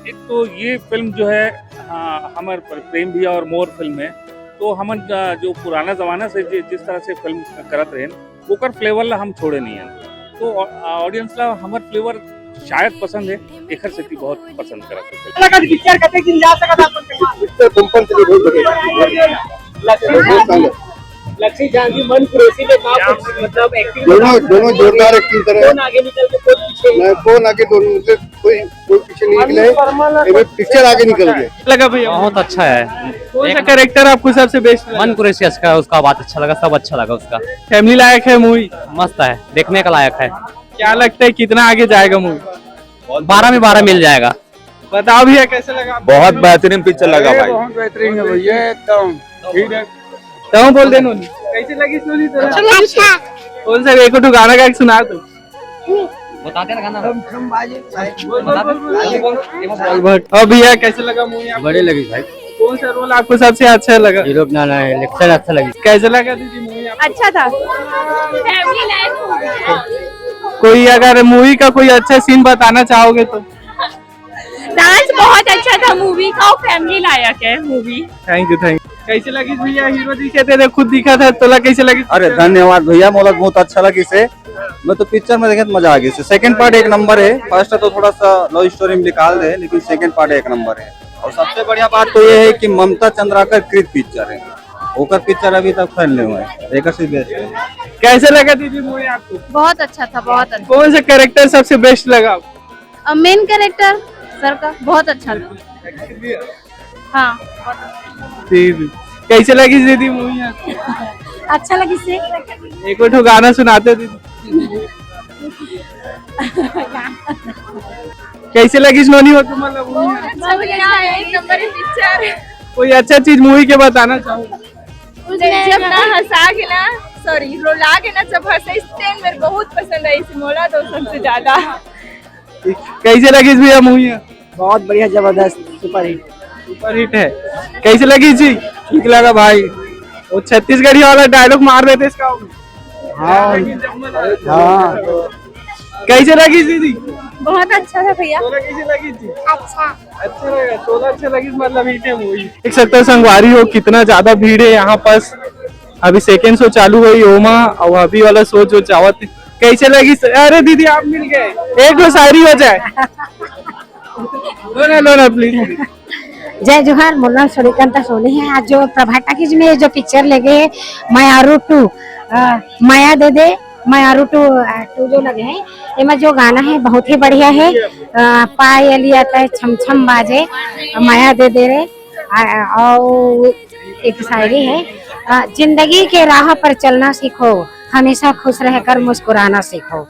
एक तो ये फिल्म जो है हमारे प्रेम भी और मोर फिल्म है, तो हम जो पुराना जमाना से जिस तरह से फिल्म करत रहे ओकर फ्लेवर ला हम छोड़े नहीं है। तो ऑडियंस ला हमार फ्लेवर शायद पसंद है, एकर से बहुत पसंद करत है। लक्ष्मी जानकी मन कुरैशी ने मतलब एक्टिंग दोनों जोरदार एक्टिंग करे। कौन आगे निकल के कोई पीछे, कौन आगे, दोनों से कोई पीछे नहीं निकले, पिक्चर आगे निकल गए। लगा भैया बहुत अच्छा है। कौन सा कैरेक्टर आपको सबसे बेस्ट लगा? मन कुरैशी का उसका बात अच्छा लगा, सब अच्छा लगा उसका। फैमिली लायक है मूवी, मस्त है, देखने का लायक है। क्या लगता है कितना आगे जाएगा मूवी? 12 में 12 मिल जाएगा। बताओ भैया कैसे लगा? बहुत बेहतरीन पिक्चर लगा भाई, बहुत बेहतरीन है भैया, एकदम ठीक है। तो बोल दे नोनी कैसे लगी स्टोरी? तो अच्छा। कौन सा एक गाना गा के सुना दो। बताते ना गाना। अब भैया कैसे लगा मूवी? बड़े लगी भाई। कौन सा रोल आपको सबसे अच्छा लगा? ये लोग ना लेक्चर अच्छा लगी। कैसे लगा दीदी मूवी? अच्छा था, फैमिली लाइफ। कोई अगर मूवी का कोई अच्छा सीन बताना चाहोगे तो? डांस बहुत अच्छा था मूवी का, और फैमिली लायक है movie. Thank you thank you. कैसे लगी भैया? हीरो दिखे थे, खुद दिखा था, तोला कैसे लगी? अरे धन्यवाद भैया, मोला बहुत अच्छा लगी से। मैं तो पिक्चर में देखे तो मजा आ गई से। सेकंड पार्ट एक नंबर है, फर्स्ट तो थोड़ा सा लव स्टोरी में निकाल दे, लेकिन सेकंड पार्ट एक नंबर है। और सबसे बढ़िया बात तो ये है कि ममता चंद्राकर कृत पिक्चर है, ओकर पिक्चर अभी तक फैल नहीं हुआ है, एक से बेस्ट है। कैसे लगा दीदी मूवी आपको? बहुत अच्छा था, बहुत अच्छा। कौन सा कैरेक्टर सबसे बेस्ट लगा? मेन कैरेक्टर सर का बहुत अच्छा था। हाँ कैसे लगी दीदी मूवी? अच्छा लगी से। एक ठो गाना सुनाते दीदी। कैसे लगी नोनी हो तुम? कोई अच्छा चीज मूवी के बताना चाहूँ? जब ना हंसा के ना, सॉरी रोला के ना, जब हंसे स्टेन मेरे बहुत पसंद आई इस मोला तो सबसे ज्यादा। कैसे लगी भैया मूवी? बहुत बढ़िया, जबरदस्त, सुपर हिट। सुपर हिट है। कैसे लगी जी? ठीक लगा भाई। वो छत्तीसगढ़ी वाला डायलॉग मार रहे थे इसका। हाँ। कैसे लगी दीदी? बहुत अच्छा था भैया। तोला कैसे लगी जी? अच्छा लगा, तोला अच्छा लगी, मतलब हिट है मूवी। देख सकते हो संगवारी हो कितना ज्यादा भीड़ है यहाँ पास। अभी सेकेंड शो चालू हुई ओमा, और अभी वाला शो जो चावत। कैसे लगी? अरे दीदी आप मिल गए, एक दो शायरी हो जाए। लो प्लीज। जय जोहार, मोला सूर्यकांता सोनी है। आज जो प्रभा टाकीज में जो पिक्चर लगे है मायारू 2, माया दे दे, मायारू 2 जो लगे हैं, इनमें जो गाना है बहुत ही बढ़िया है। पायली आता है छम छम बाजे, माया दे दे रे। और एक शायरी है, जिंदगी के राह पर चलना सीखो, हमेशा खुश रहकर मुस्कुराना सीखो।